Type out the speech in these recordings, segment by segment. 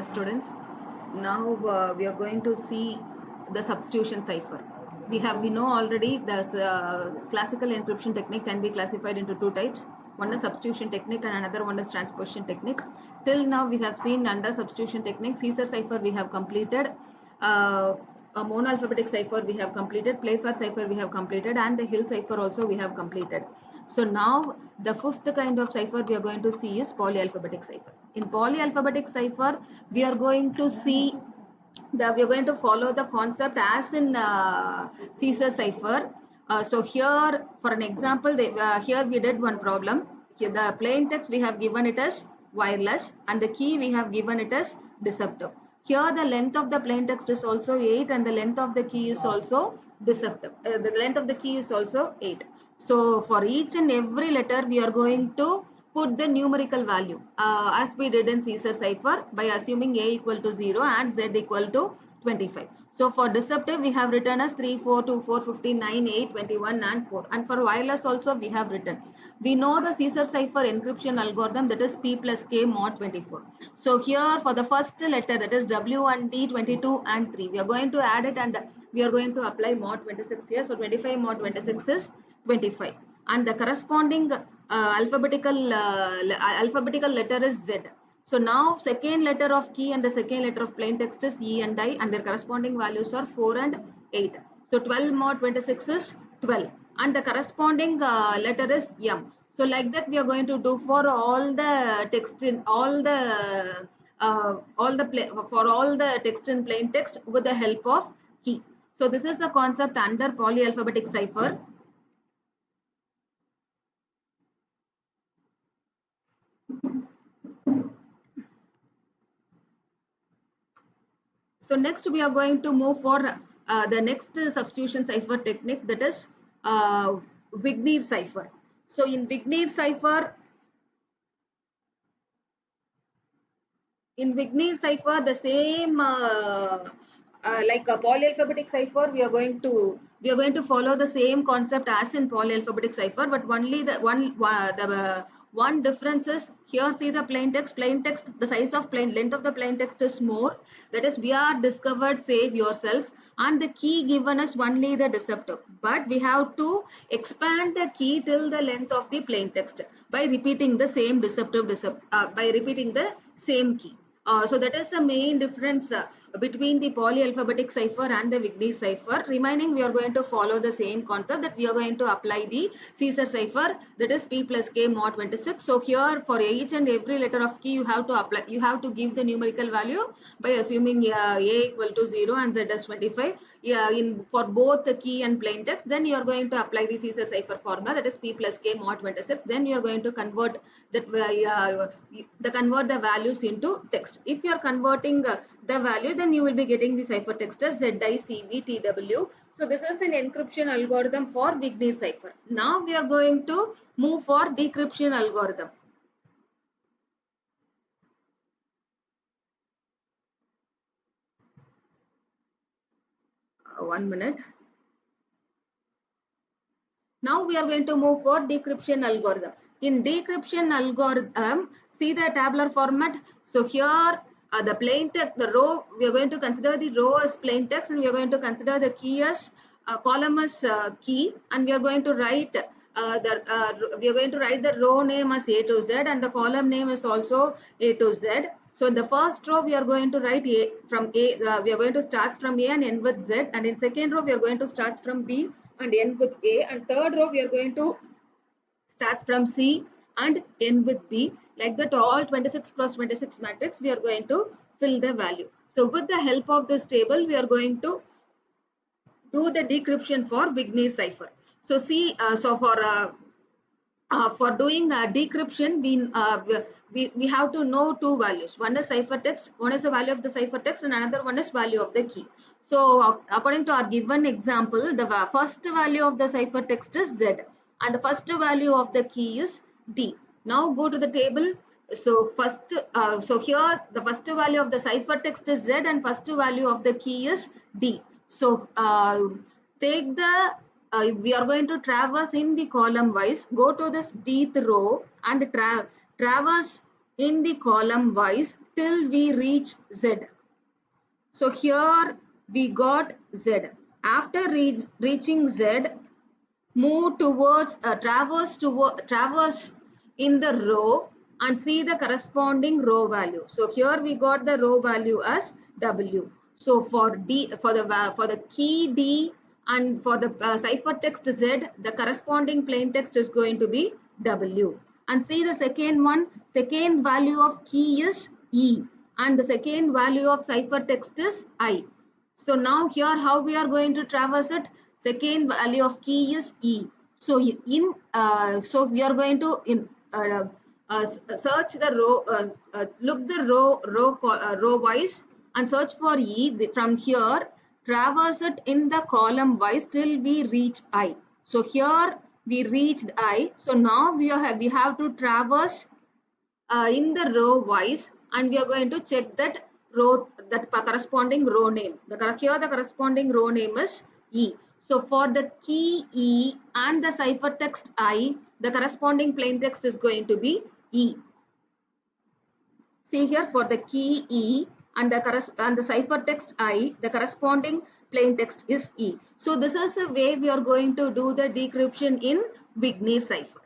students. Now we are going to see the substitution cipher. We know already the classical encryption technique can be classified into two types. One is substitution technique and another one is transposition technique. Till now we have seen under substitution technique, Caesar cipher we have completed, a monoalphabetic cipher we have completed, Playfair cipher we have completed, and the Hill cipher also we have completed. So now the fifth kind of cipher we are going to see is polyalphabetic cipher. In polyalphabetic cipher, we are going to see that we are going to follow the concept as in Caesar cipher. So here, for an example, here we did one problem. Here the plain text we have given it as wireless, and the key we have given it as deceptive. Here the length of the plain text is also 8 and the length of the key is also deceptive. The length of the key is also 8. So for each and every letter we are going to put the numerical value as we did in Caesar cipher by assuming a equal to 0 and z equal to 25. So for deceptive we have written as 3, 4, 2, 4, 15, 9, 8, 21 and 4. And for wireless also we have written. We know the Caesar cipher encryption algorithm, that is P plus K mod 24. So here for the first letter, that is W and D, 22 and 3, we are going to add it and we are going to apply mod 26 here. So 25 mod 26 is 25, and the corresponding alphabetical letter is Z. So now second letter of key and the second letter of plain text is E and I, and their corresponding values are 4 and 8. So 12 mod 26 is 12, and the corresponding letter is M. So like that we are going to do for all the text in for all the text in plain text with the help of key. So this is the concept under polyalphabetic cipher. So next we are going to move for the next substitution cipher technique, that is Wigner cipher. So in Wigner cipher, the same like a polyalphabetic cipher, we are going to follow the same concept as in polyalphabetic cipher, but only the one difference is here. See the plain text. The size of length of the plain text is more. That is, we are discovered save yourself, and the key given is only the deceptive. But we have to expand the key till the length of the plain text by repeating the same by repeating the same key. So that is the main difference between the polyalphabetic cipher and the Wigner cipher. Remaining, we are going to follow the same concept, that we are going to apply the Caesar cipher, that is P plus K mod 26. So here for each and every letter of key you have to give the numerical value by assuming A equal to 0 and Z as 25. For both the key and plain text, then you are going to apply the Caesar cipher formula, that is P plus K mod 26. Then you are going to convert the values into text. If you are converting the value, then you will be getting the cipher text as ZICVTW. So this is an encryption algorithm for Wigner cipher. Now we are going to move for decryption algorithm. 1 minute. Now we are going to move for decryption algorithm. In decryption algorithm, see the tabular format. So here the plain text, the row, we are going to consider the row as plain text, and we are going to consider the key as column as key, and we are going to write the row name as A to Z, and the column name is also A to Z. So in the first row we are going to write A from A. We are going to start from A and end with Z, and in second row we are going to start from B and end with A, and third row we are going to start from C and end with B. Like that, all 26 cross 26 matrix we are going to fill the value. So with the help of this table, we are going to do the decryption for Wigner cipher. So see, for doing decryption, we have to know two values. One is ciphertext, one is the value of the ciphertext, and another one is value of the key. So according to our given example, the first value of the ciphertext is Z, and the first value of the key is D. Now go to the table. So here the first value of the ciphertext is Z, and first value of the key is D. So take the we are going to traverse in the column wise. Go to this dth row and traverse in the column wise till we reach Z. So here we got Z. After reaching Z, move towards traverse in the row and see the corresponding row value. So here we got the row value as W. So for D, for the key D and for the ciphertext Z, the corresponding plain text is going to be W. And see the second one, second value of key is E and the second value of ciphertext is I. So now here how we are going to traverse it? Second value of key is E. So so we are going to search the row, look the row wise and search for E. From here, traverse it in the column wise till we reach I. So here we reached I. So now we have to traverse in the row wise and we are going to check that row, that corresponding row name. Here the corresponding row name is E. So for the key E and the ciphertext I, the corresponding plain text is going to be E. See here for the key E and the ciphertext I, the corresponding plain text is E. So this is the way we are going to do the decryption in Wigner cipher.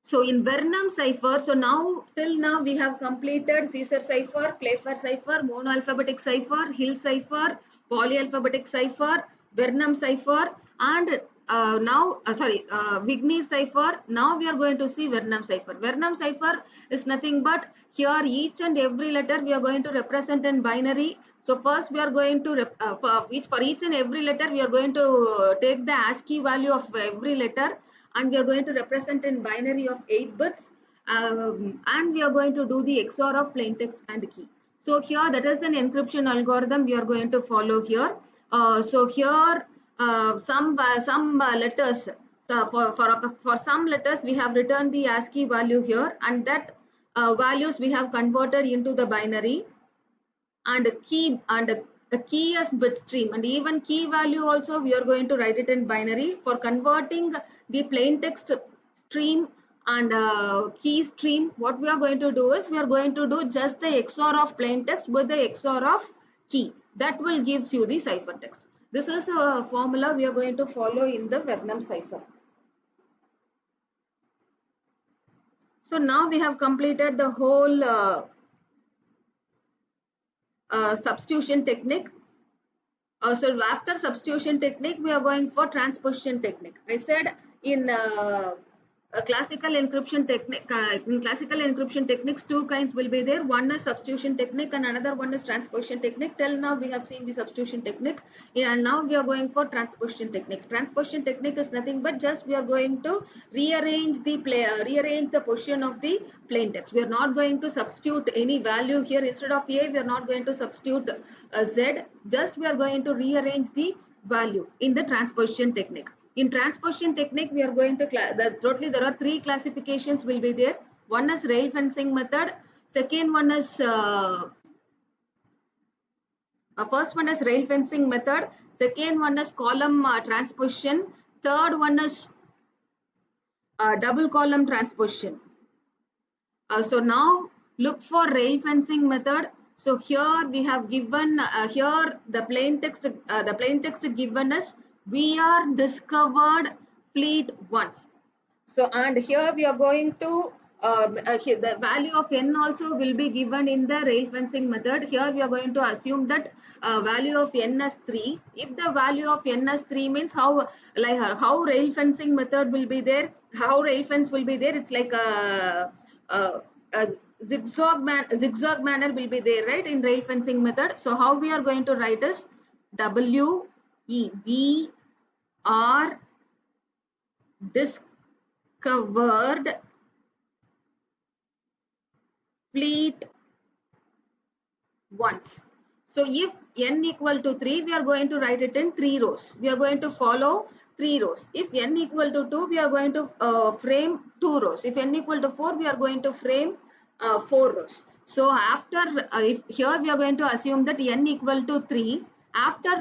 So in Vernam cipher, so now till now we have completed Caesar cipher, Playfair cipher, monoalphabetic cipher, Hill cipher, polyalphabetic cipher, Vernam cipher, and Wigner cipher. Now we are going to see Vernam cipher. Vernam cipher is nothing but here each and every letter we are going to represent in binary. So first we are going to for each and every letter we are going to take the ASCII value of every letter and we are going to represent in binary of 8 bits and we are going to do the XOR of plain text and key. So here that is an encryption algorithm we are going to follow here. So here some letters, so for some letters we have returned the ASCII value here and that values we have converted into the binary and a key as bit stream and even key value also we are going to write it in binary. For converting the plain text stream and key stream, what we are going to do is we are going to do just the XOR of plain text with the XOR of key. That will gives you the ciphertext. This is a formula we are going to follow in the Vernam cipher. So now we have completed the whole substitution technique. So after substitution technique, we are going for transposition technique. I said in classical encryption technique, in classical encryption techniques, two kinds will be there. One is substitution technique and another one is transposition technique. Till now we have seen the substitution technique, and now we are going for transposition technique. Transposition technique is nothing but just we are going to rearrange the position of the plain text. We are not going to substitute any value here. Instead of A, we are not going to substitute Z. Just we are going to rearrange the value in the transposition technique. In transposition technique, we are going to totally there are three classifications will be there. One is rail fencing method. Second one is first one is rail fencing method. Second one is column transposition. Third one is double column transposition. So now look for rail fencing method. So here we have given here the plain text given is we are discovered fleet once. So and here we are going to here the value of n also will be given in the rail fencing method. Here we are going to assume that value of n as 3. If the value of n as 3 means how rail fencing method will be there, how rail fence will be there, it's like a zigzag manner will be there, right, in rail fencing method. So how we are going to write is W E V R discovered fleet once. So if n equal to 3, we are going to write it in 3 rows. We are going to follow 3 rows. If n equal to 2, we are going to frame 2 rows. If n equal to 4, we are going to frame 4 rows. So after if here we are going to assume that n equal to 3. After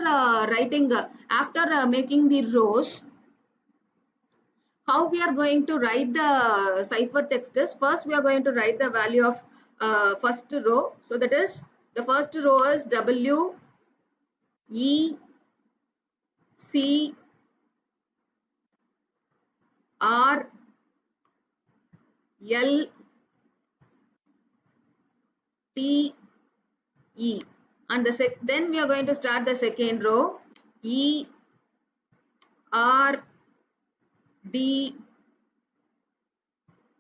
making the rows, how we are going to write the ciphertext is, first we are going to write the value of first row. So that is, the first row is W E C R L T E, and then we are going to start the second row, E R D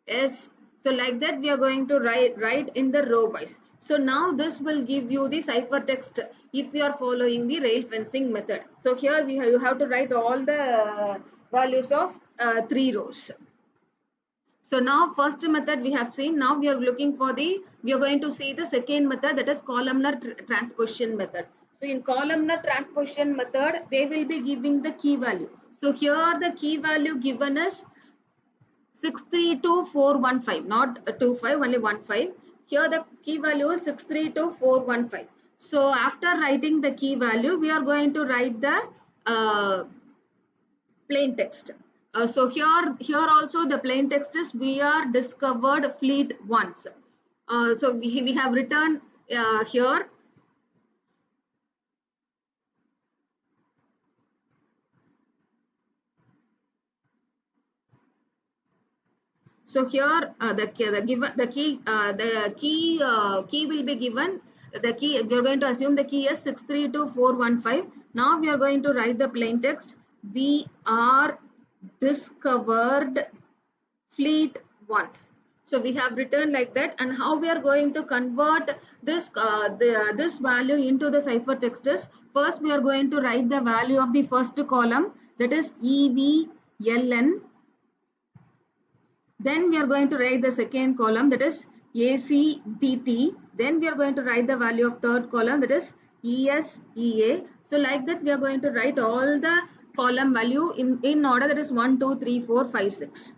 S. So like that we are going to write in the row wise. So now this will give you the ciphertext if you are following the rail fencing method. So here you have to write all the values of 3 rows. So now first method we have seen. Now we are looking for we are going to see the second method, that is columnar transposition method. So in columnar transposition method, they will be giving the key value. So here the key value given is 632415, not 25, only 15. Here the key value is 632415. So after writing the key value, we are going to write the plain text. So here also the plain text is, we are discovered fleet once. So we have written here. So here key will be given. The key, we are going to assume the key is 632415. Now we are going to write the plain text. We are discovered fleet once. So we have written like that, and how we are going to convert this this value into the ciphertext is, first we are going to write the value of the first column, that is EVLN. Then we are going to write the second column, that is ACDT. Then we are going to write the value of third column, that is ESEA. So like that we are going to write all the column value in order, that is 1, 2, 3, 4, 5, 6.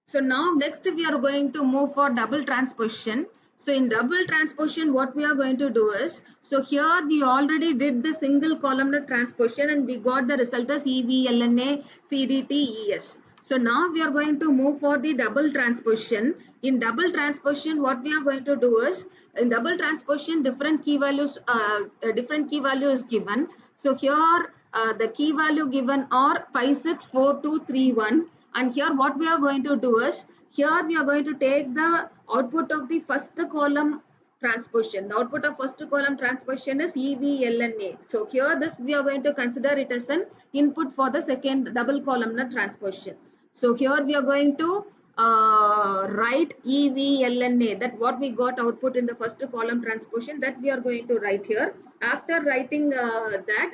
So now next we are going to move for double transposition. So in double transposition, what we are going to do is, so here we already did the single columnar transposition and we got the result as EVLNA CDTES. So now we are going to move for the double transposition. In double transposition, what we are going to do is, in double transposition, different key values is given. So here the key value given are 564231. And here what we are going to do is, here we are going to take the output of the first column transposition. The output of first column transposition is EVLNA. So here this we are going to consider it as an input for the second double columnar transposition. So here we are going to write EVLNA, that what we got output in the first column transposition, that we are going to write here. After writing that,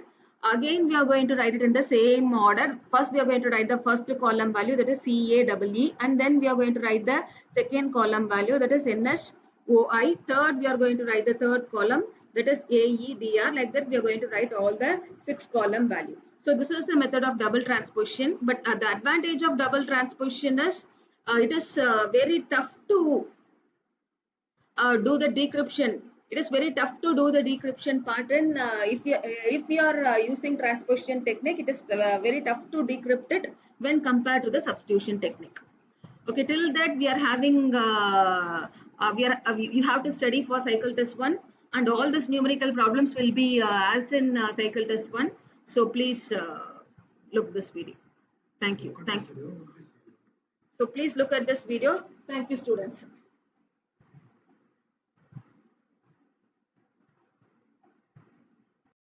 again we are going to write it in the same order. First we are going to write the first column value, that is CAEE, and then we are going to write the second column value, that is NSOI. Third we are going to write the third column, that is AEDR. Like that we are going to write all the 6 column value. So this is the method of double transposition. But the advantage of double transposition is it is very tough to do the decryption. It is very tough to do the decryption pattern. If you are using transposition technique, it is very tough to decrypt it when compared to the substitution technique. Okay, till that we are having you have to study for cycle test 1, and all these numerical problems will be asked in cycle test 1. So please look this video. Thank you. So please look at this video. Thank you, students.